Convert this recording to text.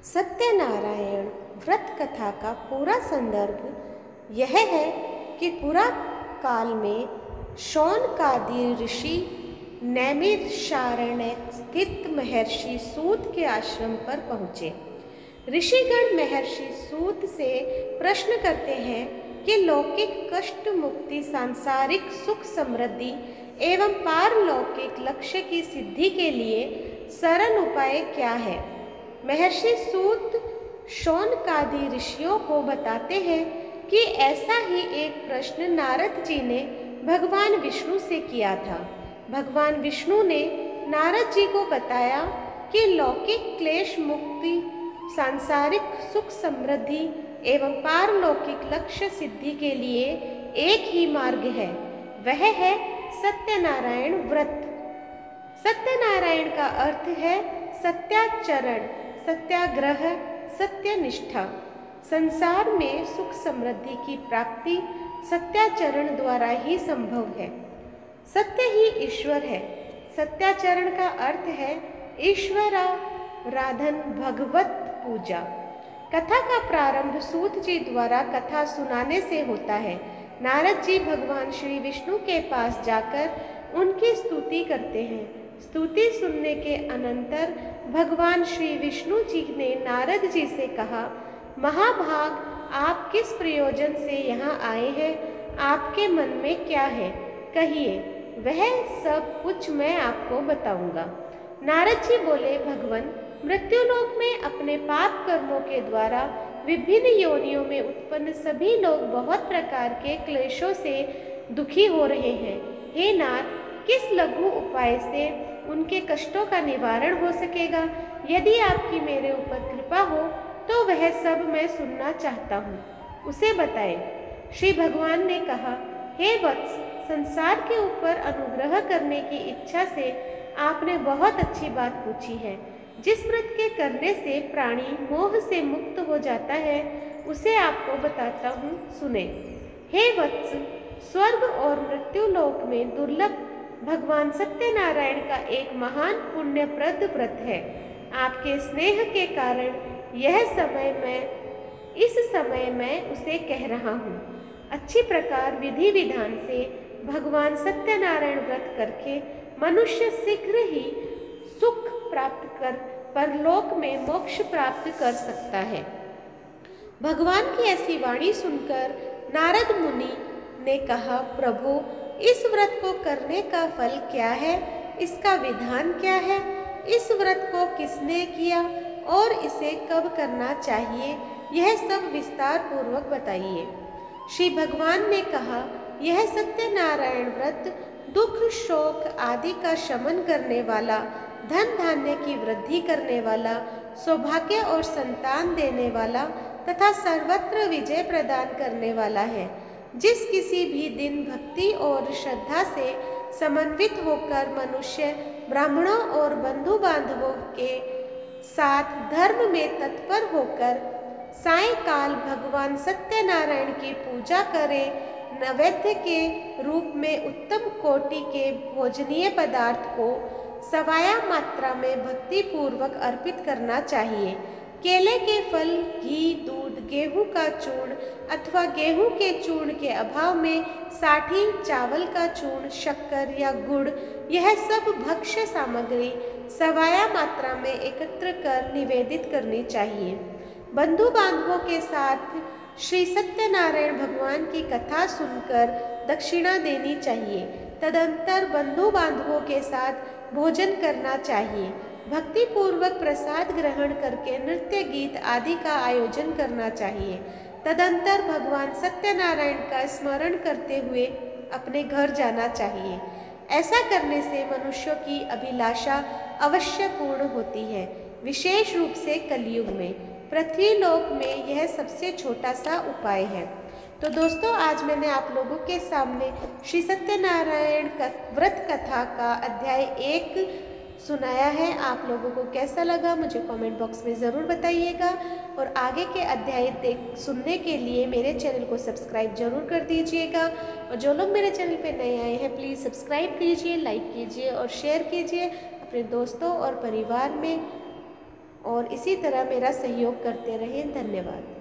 सत्यनारायण व्रत कथा का पूरा संदर्भ यह है कि पुरा काल में शौनकादि ऋषि नैमिषारण्य स्थित महर्षि सूत के आश्रम पर पहुँचे। ऋषिगण महर्षि सूत से प्रश्न करते हैं कि लौकिक कष्ट मुक्ति, सांसारिक सुख समृद्धि एवं पारलौकिक लक्ष्य की सिद्धि के लिए सरल उपाय क्या है। महर्षि सूत शौनकादि ऋषियों को बताते हैं कि ऐसा ही एक प्रश्न नारद जी ने भगवान विष्णु से किया था। भगवान विष्णु ने नारद जी को बताया कि लौकिक क्लेश मुक्ति, सांसारिक सुख समृद्धि एवं पारलौकिक लक्ष्य सिद्धि के लिए एक ही मार्ग है, वह है सत्यनारायण व्रत। सत्यनारायण का अर्थ है सत्याचरण, सत्याग्रह, सत्यनिष्ठा। संसार में सुख समृद्धि की प्राप्ति सत्याचरण द्वारा ही संभव है। सत्य ही ईश्वर है। सत्याचरण का अर्थ है ईश्वराराधन, भगवत पूजा। कथा का प्रारंभ सूत जी द्वारा कथा सुनाने से होता है। नारद जी भगवान श्री विष्णु के पास जाकर उनकी स्तुति करते हैं। स्तुति सुनने के अनंतर भगवान श्री विष्णु जी ने नारद जी से कहा, महाभाग, आप किस प्रयोजन से यहाँ आए हैं? आपके मन में क्या है? कहिए, वह सब कुछ मैं आपको बताऊंगा। नारद जी बोले, भगवान, मृत्युलोक में अपने पाप कर्मों के द्वारा विभिन्न योनियों में उत्पन्न सभी लोग बहुत प्रकार के क्लेशों से दुखी हो रहे हैं। हे नाथ, किस लघु उपाय से उनके कष्टों का निवारण हो सकेगा? यदि आपकी मेरे ऊपर कृपा हो तो वह सब मैं सुनना चाहता हूँ, उसे बताए। श्री भगवान ने कहा, हे वत्स, संसार के ऊपर अनुग्रह करने की इच्छा से आपने बहुत अच्छी बात पूछी है। जिस व्रत के करने से प्राणी मोह से मुक्त हो जाता है, उसे आपको बताता हूँ, सुने। हे वत्स, स्वर्ग और मृत्युलोक में दुर्लभ भगवान सत्यनारायण का एक महान पुण्यप्रद व्रत है। आपके स्नेह के कारण इस समय मैं उसे कह रहा हूँ। अच्छी प्रकार विधि विधान से भगवान सत्यनारायण व्रत करके मनुष्य शीघ्र ही सुख प्राप्त कर परलोक में मोक्ष प्राप्त कर सकता है। भगवान की ऐसी वाणी सुनकर नारद मुनि ने कहा, प्रभु, इस व्रत को करने का फल क्या है? इसका विधान क्या है? इस व्रत को किसने किया और इसे कब करना चाहिए? यह सब विस्तार पूर्वक बताइए। श्री भगवान ने कहा, यह सत्यनारायण व्रत दुख, शोक आदि का शमन करने वाला, धन धान्य की वृद्धि करने वाला, सौभाग्य और संतान देने वाला तथा सर्वत्र विजय प्रदान करने वाला है। जिस किसी भी दिन भक्ति और श्रद्धा से समन्वित होकर मनुष्य ब्राह्मणों और बंधु बांधवों के साथ धर्म में तत्पर होकर सायंकाल भगवान सत्यनारायण की पूजा करे, नैवेद्य के रूप में उत्तम कोटि के भोजनीय पदार्थ को सवाया मात्रा में भक्ति पूर्वक अर्पित करना चाहिए। केले के फल, घी, दूध, गेहूं का चूर्ण अथवा गेहूं के चूर्ण के अभाव में साठी, चावल का चूर्ण, शक्कर या गुड़, यह सब भक्ष्य सामग्री सवाया मात्रा में एकत्र कर निवेदित करनी चाहिए। बंधु बांधवों के साथ श्री सत्यनारायण भगवान की कथा सुनकर दक्षिणा देनी चाहिए। तदंतर बंधु बांधवों के साथ भोजन करना चाहिए। भक्ति पूर्वक प्रसाद ग्रहण करके नृत्य, गीत आदि का आयोजन करना चाहिए। तदंतर भगवान सत्यनारायण का स्मरण करते हुए अपने घर जाना चाहिए। ऐसा करने से मनुष्यों की अभिलाषा अवश्य पूर्ण होती है। विशेष रूप से कलयुग में, पृथ्वीलोक में यह सबसे छोटा सा उपाय है। तो दोस्तों, आज मैंने आप लोगों के सामने श्री सत्यनारायण व्रत कथा का अध्याय 1 सुनाया है। आप लोगों को कैसा लगा मुझे कमेंट बॉक्स में ज़रूर बताइएगा और आगे के अध्याय सुनने के लिए मेरे चैनल को सब्सक्राइब जरूर कर दीजिएगा। और जो लोग मेरे चैनल पे नए आए हैं, प्लीज़ सब्सक्राइब कीजिए, लाइक कीजिए और शेयर कीजिए अपने दोस्तों और परिवार में। और इसी तरह मेरा सहयोग करते रहें। धन्यवाद।